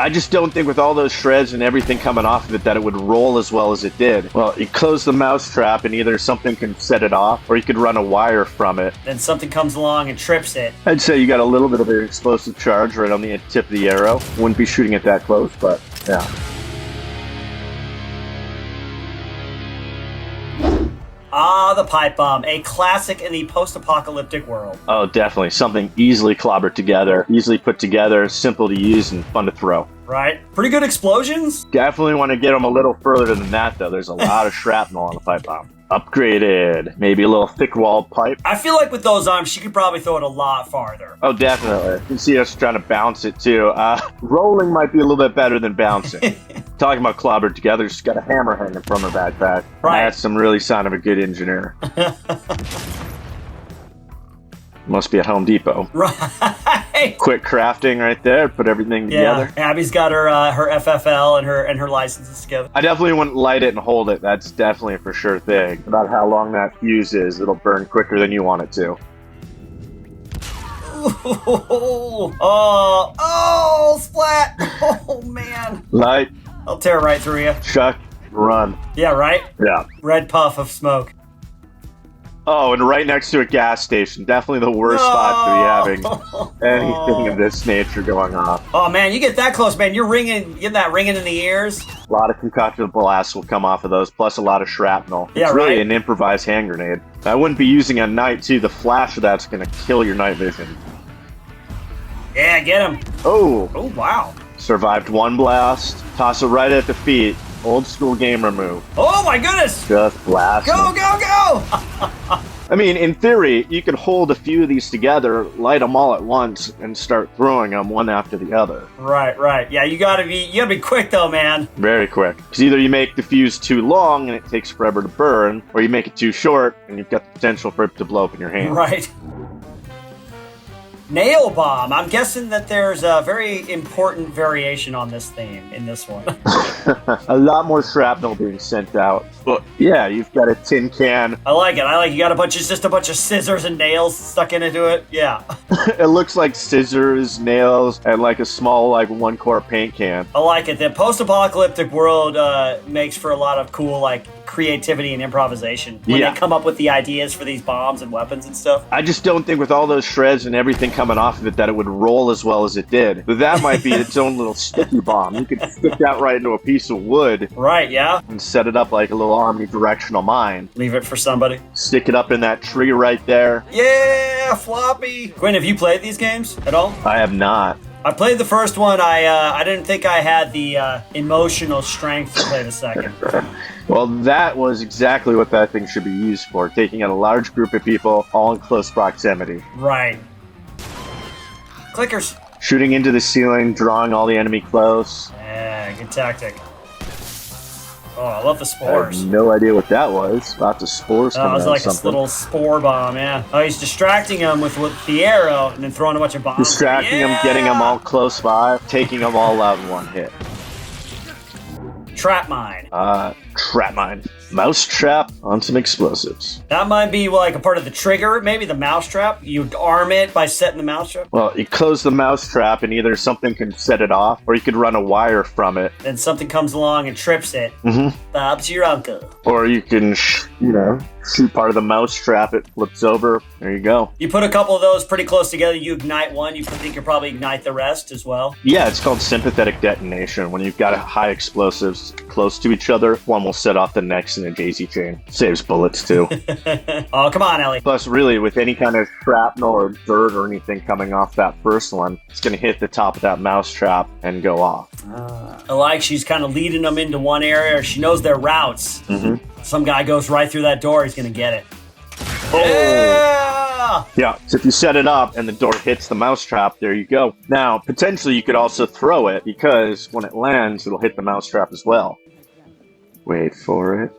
I just don't think with all those shreds and everything coming off of it that it would roll as well as it did. Well, you close the mousetrap and either something can set it off or you could run a wire from it. Then something comes along and trips it. I'd say you got a little bit of an explosive charge right on the tip of the arrow. Wouldn't be shooting it that close, but yeah. Ah, the pipe bomb, a classic in the post-apocalyptic world. Oh, definitely. Something easily clobbered together, easily put together, simple to use, and fun to throw. Right? Pretty good explosions? Definitely want to get them a little further than that, though. There's a lot of shrapnel on the pipe bomb. Upgraded. Maybe a little thick-walled pipe. I feel like with those arms, she could probably throw it a lot farther. Oh, definitely. You can see us trying to bounce it, too. Rolling might be a little bit better than bouncing. Talking about clobbered together, she's got a hammer hanging from her backpack. Right. That's some really sign of a good engineer. Must be at Home Depot. Right. Quick crafting right there. Put everything together. Abby's got her FFL and her licenses together. I definitely wouldn't light it and hold it. That's definitely a for sure thing. About how long that fuse is, it'll burn quicker than you want it to. Oh, splat! Oh man! Light. I'll tear right through you. Chuck. Run. Yeah, right? Yeah. Red puff of smoke. Oh, and right next to a gas station. Definitely the worst spot to be having anything of this nature going off. Oh man, you get that close, man. You're getting that ringing in the ears. A lot of concocted blasts will come off of those, plus a lot of shrapnel. Yeah, it's really right. an improvised hand grenade. I wouldn't be using at night, too. The flash of that's going to kill your night vision. Yeah, get him. Oh. Oh, wow. Survived one blast. Toss it right at the feet. Old school gamer move. Oh my goodness! Just blast. Go, go, go! I mean, in theory, you could hold a few of these together, light them all at once, and start throwing them one after the other. Right, right. Yeah, you gotta be quick though, man. Very quick. Because either you make the fuse too long and it takes forever to burn, or you make it too short and you've got the potential for it to blow up in your hand. Right. Nail bomb. I'm guessing that there's a very important variation on this theme in this one. A lot more shrapnel being sent out. But yeah, you've got a tin can. I like it. You got just a bunch of scissors and nails stuck into it. Yeah. It looks like scissors, nails, and like a small one-quart paint can. I like it. The post-apocalyptic world makes for a lot of cool creativity and improvisation when they come up with the ideas for these bombs and weapons and stuff. I just don't think with all those shreds and everything coming off of it that it would roll as well as it did. But that might be its own little sticky bomb. You could stick that right into a piece of wood. Right, yeah. And set it up like a little omnidirectional mine. Leave it for somebody. Stick it up in that tree right there. Yeah, floppy. Quinn, have you played these games at all? I have not. I played the first one. I didn't think I had the emotional strength to play the second. Well, that was exactly what that thing should be used for. Taking out a large group of people all in close proximity. Right. Clickers. Shooting into the ceiling, drawing all the enemy close. Yeah, good tactic. Oh, I love the I spores. have no idea what that was. Lots of spores Oh, coming it was out like of this something. little spore bomb, yeah. Oh, he's distracting him with the arrow and then throwing a bunch of bombs. Distracting them, getting them all close by, taking them all out in one hit. Trap mine. Trap mine. Mouse trap on some explosives. That might be like a part of the trigger, maybe the mouse trap. You arm it by setting the mouse trap. Well, you close the mouse trap and either something can set it off or you could run a wire from it. Then something comes along and trips it. Bob's your uncle. Or you can, shoot part of the mouse trap, it flips over. There you go. You put a couple of those pretty close together, you ignite one, you think you'll probably ignite the rest as well. Yeah, it's called sympathetic detonation. When you've got high explosives close to each other, one will set off the next in a daisy chain. Saves bullets too. Oh, come on, Ellie. Plus, really, with any kind of shrapnel or dirt or anything coming off that first one, it's going to hit the top of that mouse trap and go off. I like she's kind of leading them into one area. She knows their routes. Some guy goes right through that door, he's going to get it. Oh. Yeah, so if you set it up and the door hits the mousetrap, there you go. Now, potentially you could also throw it, because when it lands, it'll hit the mousetrap as well. Wait for it.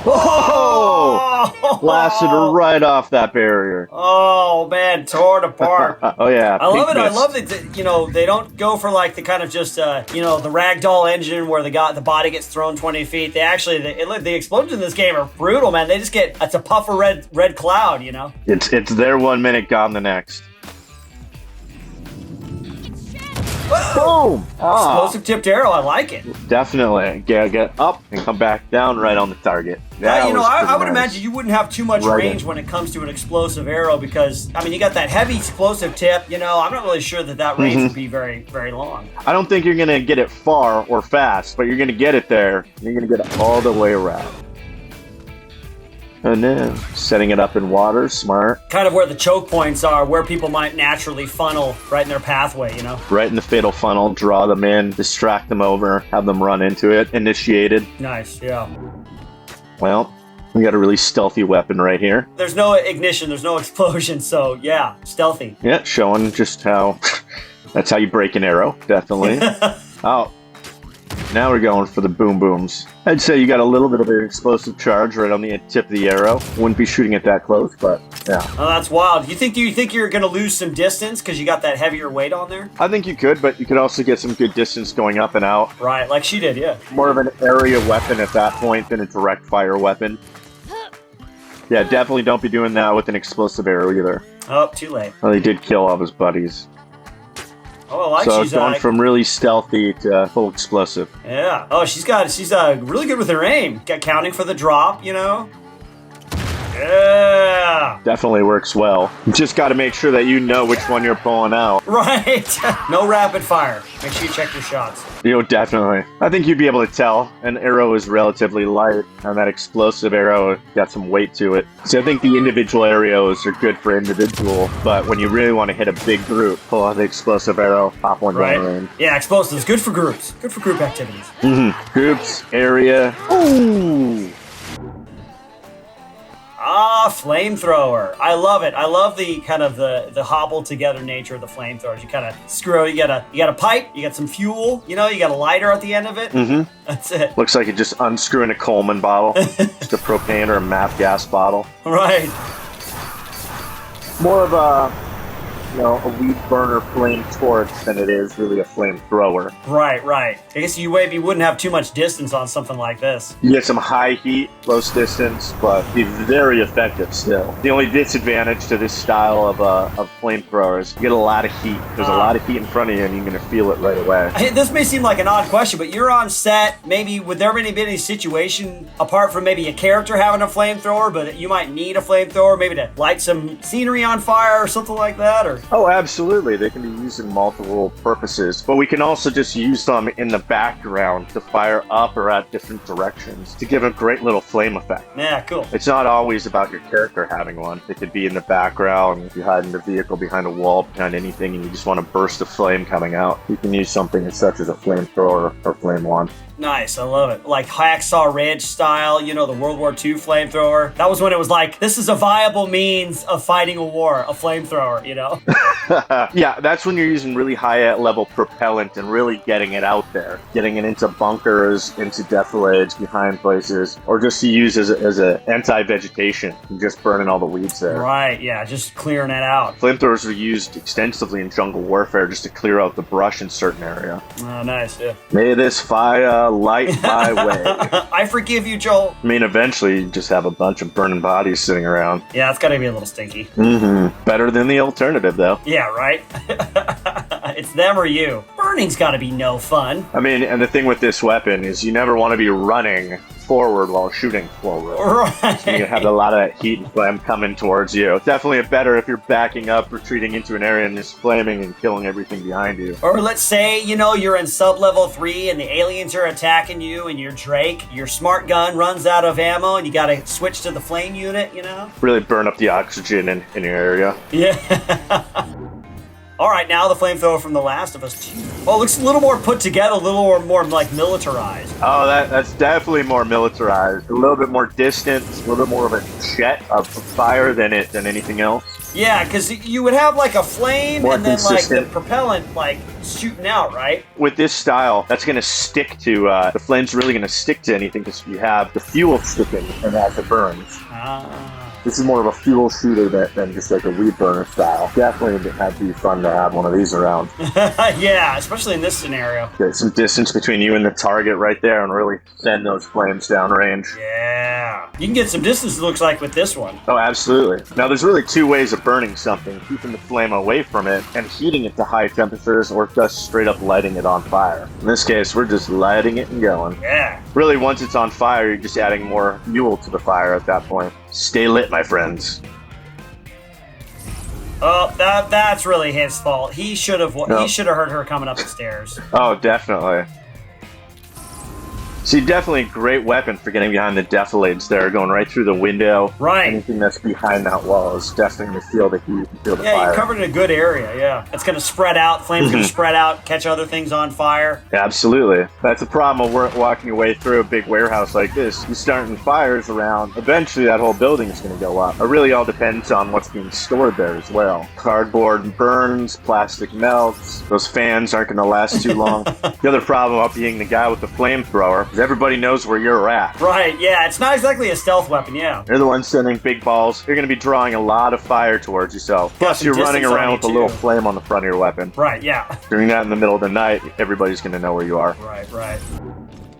Oh! Blasted right off that barrier. Oh, man, tore it apart. Oh, yeah. I love it. I mist. love that, they don't go for the kind of just, the ragdoll engine where the body gets thrown 20 feet. They actually, the explosions in this game are brutal, man. They just it's a puff of red cloud, It's there 1 minute, gone the next. Boom! Ah, Explosive tipped arrow, I like it. definitely. Get up and come back down right on the target. Yeah, you know, was I pretty would nice. imagine you wouldn't have too much Right range in. when it comes to an explosive arrow because, I mean, you got that heavy explosive tip. You know, I'm not really sure that range would be very, very long. I don't think you're going to get it far or fast, but you're going to get it there. And you're going to get it all the way around. And then setting it up in water, smart. Kind of where the choke points are, where people might naturally funnel right in their pathway, you know? Right in the fatal funnel, draw them in, distract them over, have them run into it, initiated. Nice, yeah. Well, we got a really stealthy weapon right here. There's no ignition, there's no explosion, so yeah, stealthy. Yeah, showing just how, that's how you break an arrow, definitely. Oh, now we're going for the boom booms. I'd say you got a little bit of an explosive charge right on the tip of the arrow. Wouldn't be shooting it that close, but yeah. Oh, that's wild. Do you think you're going to lose some distance because you got that heavier weight on there? I think you could, but you could also get some good distance going up and out. Right, like she did, yeah. More of an area weapon at that point than a direct fire weapon. Yeah, definitely don't be doing that with an explosive arrow either. Oh, too late. Well, he did kill all of his buddies. Oh, I like So she's going from really stealthy to full explosive. yeah. Oh, she's really good with her aim. Got counting for the drop, you know. Yeah. Definitely works well. You just got to make sure that you know which one you're pulling out. Right. No rapid fire. Make sure you check your shots. You know, definitely. I think you'd be able to tell an arrow is relatively light, and that explosive arrow got some weight to it. So I think the individual arrows are good for individual, but when you really want to hit a big group, pull out the explosive arrow, pop one down range. Yeah, explosives. Good for groups. Good for group activities. Groups, area. Ooh! Ah, flamethrower. I love it. I love the kind of the hobbled together nature of the flamethrowers. You kind of screw. You got a pipe. You got some fuel. You know, you got a lighter at the end of it. Mm-hmm. That's it. Looks like you're just unscrewing a Coleman bottle, just a propane or a MAP gas bottle. Right. More of a a weed burner flame torch than it is really a flamethrower. Right. I guess you maybe wouldn't have too much distance on something like this. You get some high heat, close distance, but be very effective still. The only disadvantage to this style of flamethrower is you get a lot of heat. There's a lot of heat in front of you, and you're going to feel it right away. This may seem like an odd question, but you're on set. Maybe would there be any situation apart from maybe a character having a flamethrower, but you might need a flamethrower, maybe to light some scenery on fire or something like that, or? Oh, absolutely. They can be used in multiple purposes, but we can also just use them in the background to fire up or at different directions to give a great little flame effect. Yeah, cool. It's not always about your character having one. It could be in the background, if you hide in the vehicle, behind a wall, behind anything, and you just want to burst a flame coming out. You can use something such as a flamethrower or flame wand. Nice, I love it. Like Hacksaw Ridge style, you know, the World War II flamethrower. That was when it was like, this is a viable means of fighting a war, a flamethrower, you know? Yeah, that's when you're using really high level propellant and really getting it out there. Getting it into bunkers, into defilades, behind places, or just to use as a anti-vegetation, and just burning all the weeds there. Right, yeah, just clearing it out. Flamethrowers are used extensively in jungle warfare just to clear out the brush in certain area. Oh, nice, yeah. May this fire light my way. I forgive you, Joel. I mean, eventually you just have a bunch of burning bodies sitting around. Yeah, it's gotta be a little stinky. Mm-hmm. Better than the alternative, though. Yeah, right? It's them or you. Burning's gotta be no fun. I mean, and the thing with this weapon is you never want to be running forward while shooting forward. Right. You have a lot of heat and flame coming towards you. It's definitely better if you're backing up, retreating into an area and just flaming and killing everything behind you. Or let's say, you know, you're in sub-level 3 and the aliens are attacking you and you're Drake. Your smart gun runs out of ammo and you gotta switch to the flame unit, you know? Really burn up the oxygen in your area. Yeah. All right, now the flamethrower from The Last of Us 2. Oh, it looks a little more put together, a little more like militarized. Oh, that's definitely more militarized. A little bit more distance, a little bit more of a jet of fire than anything else. Yeah, because you would have like a flame More and then consistent. like the propellant like shooting out, right? With this style, that's going to stick to, the flame's really going to stick to anything because you have the fuel sticking and as it burns. Ah. This is more of a fuel shooter than just like a weed burner style. Definitely have to be fun to have one of these around. Yeah, especially in this scenario. Get some distance between you and the target right there and really send those flames downrange. Yeah. You can get some distance, it looks like, with this one. Oh, absolutely. Now, there's really two ways of burning something: keeping the flame away from it and heating it to high temperatures, or just straight up lighting it on fire. In this case, we're just lighting it and going. Yeah. Really, once it's on fire, you're just adding more fuel to the fire at that point. Stay lit, my friends. Oh, that's really his fault. He should have heard her coming up the stairs. Oh, definitely. See, definitely a great weapon for getting behind the defilades there, going right through the window. Right. Anything that's behind that wall is definitely going to feel the heat, feel the fire. Yeah, you covered in a good area, yeah. It's going to spread out, flames going to spread out, catch other things on fire. Absolutely. That's the problem of walking your way through a big warehouse like this. You're starting fires around. Eventually, that whole building is going to go up. It really all depends on what's being stored there as well. Cardboard burns, plastic melts. Those fans aren't going to last too long. The other problem about being the guy with the flamethrower is everybody knows where you're at. Right, yeah. It's not exactly a stealth weapon, yeah. You're the one sending big balls. You're going to be drawing a lot of fire towards yourself. Plus, you're running around with a little flame on the front of your weapon. Right, yeah. Doing that in the middle of the night, everybody's going to know where you are. Right.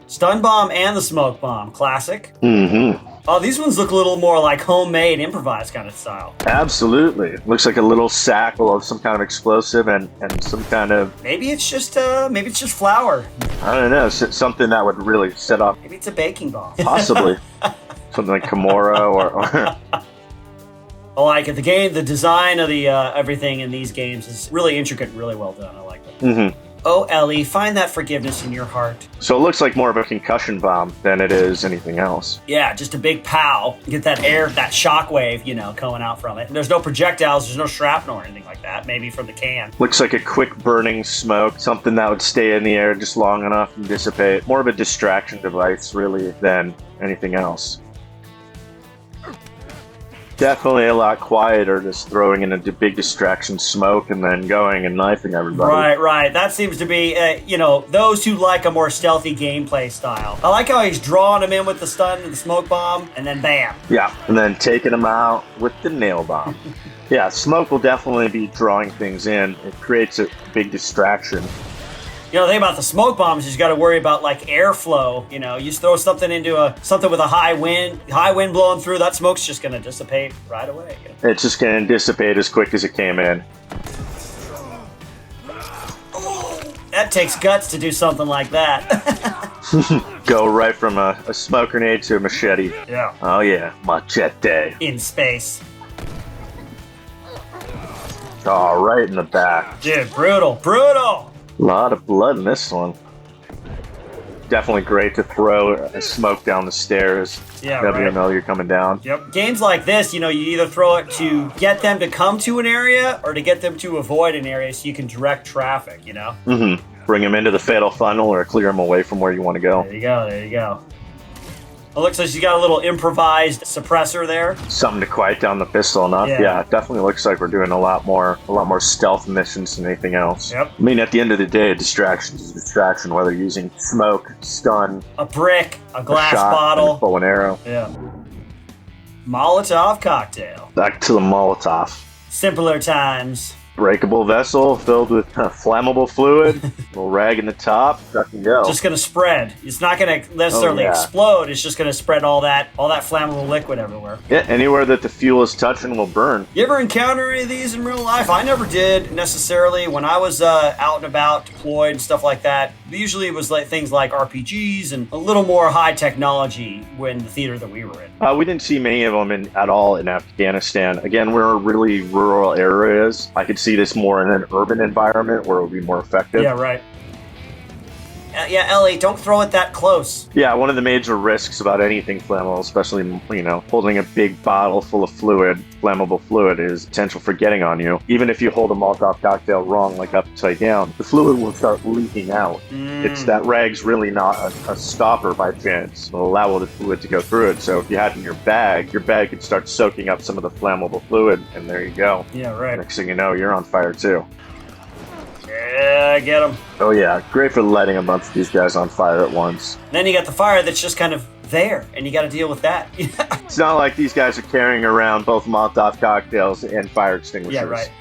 Stun bomb and the smoke bomb. Classic. Mm-hmm. Oh, these ones look a little more like homemade, improvised kind of style. Absolutely. Looks like a little sack full of some kind of explosive and some kind of... Maybe it's just flour. I don't know. Something that would really set off... Maybe it's a baking bomb. Possibly. Something like Kimura or... I like it. The design of the everything in these games is really intricate and really well done. I like it. Mm-hmm. Oh, Ellie, find that forgiveness in your heart. So it looks like more of a concussion bomb than it is anything else. Yeah, just a big pow. Get that air, that shock wave, coming out from it. And there's no projectiles, there's no shrapnel or anything like that, maybe from the can. Looks like a quick burning smoke, something that would stay in the air just long enough and dissipate. More of a distraction device, really, than anything else. Definitely a lot quieter, just throwing in a big distraction smoke and then going and knifing everybody. Right. That seems to be, those who like a more stealthy gameplay style. I like how he's drawing them in with the stun and the smoke bomb, and then bam. Yeah, and then taking them out with the nail bomb. Yeah, smoke will definitely be drawing things in. It creates a big distraction. The thing about the smoke bombs is you got to worry about like airflow. You just throw something into something with a high wind blowing through. That smoke's just going to dissipate right away. It's just going to dissipate as quick as it came in. That takes guts to do something like that. Go right from a smoke grenade to a machete. Yeah. Oh yeah, machete. In space. Oh, right in the back. Dude, brutal. A lot of blood in this one. Definitely great to throw a smoke down the stairs. Yeah, WML, you're coming down. Yep. Games like this, you either throw it to get them to come to an area or to get them to avoid an area so you can direct traffic, Mm-hmm. Bring them into the fatal funnel or clear them away from where you want to go. There you go. It looks like she's got a little improvised suppressor there. Something to quiet down the pistol enough. Yeah, it definitely looks like we're doing a lot more stealth missions than anything else. Yep. I mean, at the end of the day, a distraction is a distraction, whether you're using smoke, stun, a brick, a glass shot, bottle, and a bow and arrow. Yeah. Molotov cocktail. Back to the Molotov. Simpler times. Breakable vessel filled with flammable fluid, little rag in the top, duck and go. Just gonna spread. It's not gonna necessarily explode. It's just gonna spread all that flammable liquid everywhere. Yeah, anywhere that the fuel is touching will burn. You ever encounter any of these in real life? I never did necessarily. When I was out and about, deployed and stuff like that, usually it was like things like RPGs and a little more high technology when the theater that we were in. We didn't see many of them at all in Afghanistan. Again, we're really rural areas. I could see this more in an urban environment where it would be more effective. Yeah, right. Yeah, Ellie, don't throw it that close. Yeah, one of the major risks about anything flammable, especially, holding a big bottle full of fluid, flammable fluid, is potential for getting on you. Even if you hold a Molotov cocktail wrong, like upside down, the fluid will start leaking out. It's that rag's really not a stopper by chance. It'll allow all the fluid to go through it. So if you had it in your bag could start soaking up some of the flammable fluid, and there you go. Yeah, right. Next thing you know, you're on fire too. Yeah, get them. Oh yeah, great for lighting a bunch of these guys on fire at once. Then you got the fire that's just kind of there, and you got to deal with that. It's not like these guys are carrying around both Molotov cocktails and fire extinguishers. Yeah, right.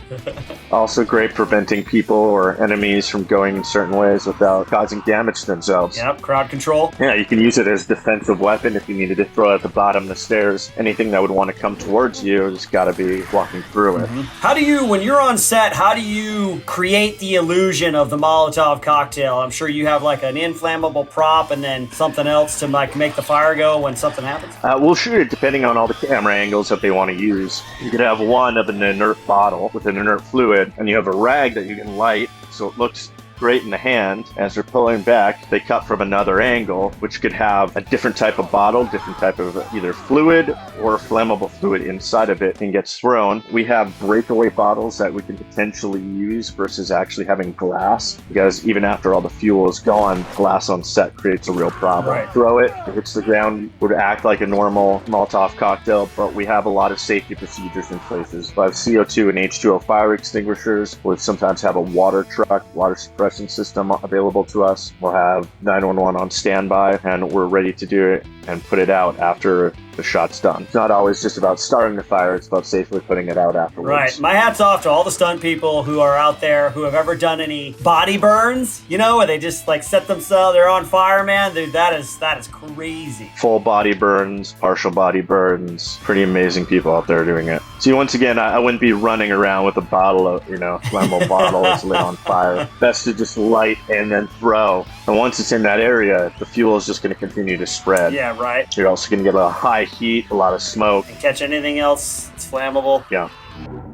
Also great preventing people or enemies from going in certain ways without causing damage to themselves. Yep, crowd control. Yeah, you can use it as a defensive weapon if you needed to throw it at the bottom of the stairs. Anything that would want to come towards you just got to be walking through it. How do you, when you're on set, how do you create the illusion of the Molotov cocktail? I'm sure you have like an inflammable prop and then something else to like make the fire go when something happens? We'll shoot it depending on all the camera angles that they want to use. You could have one of an inert bottle with an inert fluid, and you have a rag that you can light so it looks great in the hand. As they're pulling back, they cut from another angle, which could have a different type of bottle, different type of either fluid or flammable fluid inside of it and gets thrown. We have breakaway bottles that we can potentially use versus actually having glass, because even after all the fuel is gone, glass on set creates a real problem. Right. Throw it, it hits the ground, would act like a normal Molotov cocktail, but we have a lot of safety procedures in places. We have CO2 and H2O fire extinguishers. We'll sometimes have a water truck, water suppression system available to us. We'll have 911 on standby, and we're ready to do it and put it out after the shot's done. It's not always just about starting the fire, it's about safely putting it out afterwards. Right. My hat's off to all the stunt people who are out there who have ever done any body burns, you know, where they just like set themselves, they're on fire, man. Dude, that is crazy. Full body burns, partial body burns, pretty amazing people out there doing it. See, once again, I wouldn't be running around with a bottle of, flammable bottle that's lit on fire. Best to just light and then throw. And once it's in that area, the fuel is just going to continue to spread. Yeah, right. You're also going to get a high heat, a lot of smoke. And catch anything else that's flammable. Yeah.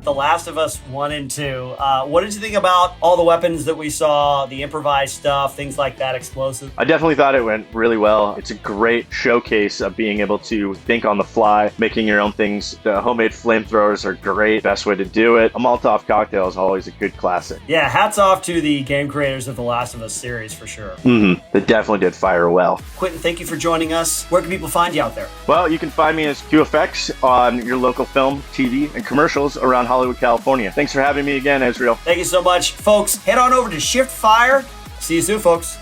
The Last of Us 1 and 2. What did you think about all the weapons that we saw, the improvised stuff, things like that, explosive? I definitely thought it went really well. It's a great showcase of being able to think on the fly, making your own things. The homemade flamethrowers are great. Best way to do it. A Molotov cocktail is always a good classic. Yeah, hats off to the game creators of the Last of Us series for sure. They definitely did fire well. Quinton, thank you for joining us. Where can people find you out there? Well, you can find me as QFX on your local film, TV, and commercials around Hollywood, California. Thanks for having me again, Israel. Thank you so much. Folks, head on over to Shift Fire. See you soon, folks.